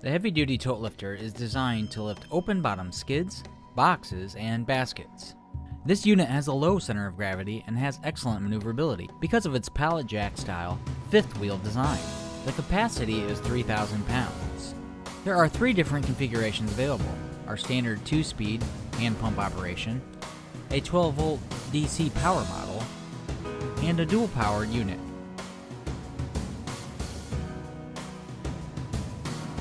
The heavy-duty tote lifter is designed to lift open-bottom skids, boxes, and baskets. This unit has a low center of gravity and has excellent maneuverability because of its pallet jack style, fifth wheel design. The capacity is 3,000 pounds. There are 3 different configurations available: our standard 2-speed hand pump operation, a 12-volt DC power model, and a dual-powered unit.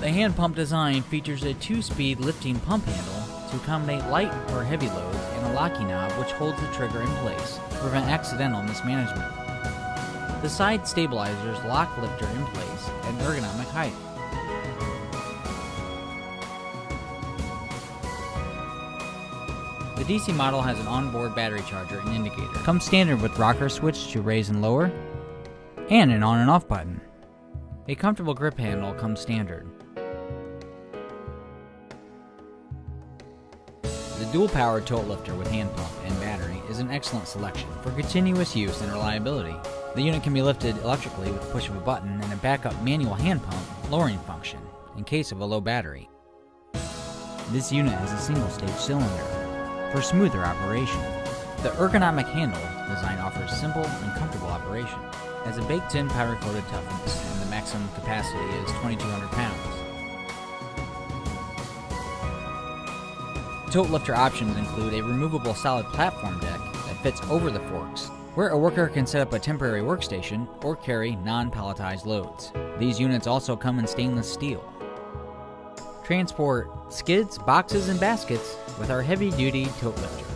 The hand pump design features a 2-speed lifting pump handle to accommodate light or heavy loads and a locking knob which holds the trigger in place to prevent accidental mismanagement. The side stabilizers lock lifter in place at an ergonomic height. The DC model has an onboard battery charger and indicator. Comes standard with rocker switch to raise and lower, and an on and off button. A comfortable grip handle comes standard. The dual-powered tote lifter with hand pump and battery is an excellent selection for continuous use and reliability. The unit can be lifted electrically with the push of a button and a backup manual hand pump lowering function in case of a low battery. This unit has a single-stage cylinder for smoother operation. The ergonomic handle design offers simple and comfortable operation. Has a baked-in powder-coated toughness, and the maximum capacity is 2,200 pounds. Tote lifter options include a removable solid platform deck that fits over the forks, where a worker can set up a temporary workstation or carry non-palletized loads. These units also come in stainless steel. Transport skids, boxes, and baskets with our heavy-duty tote lifter.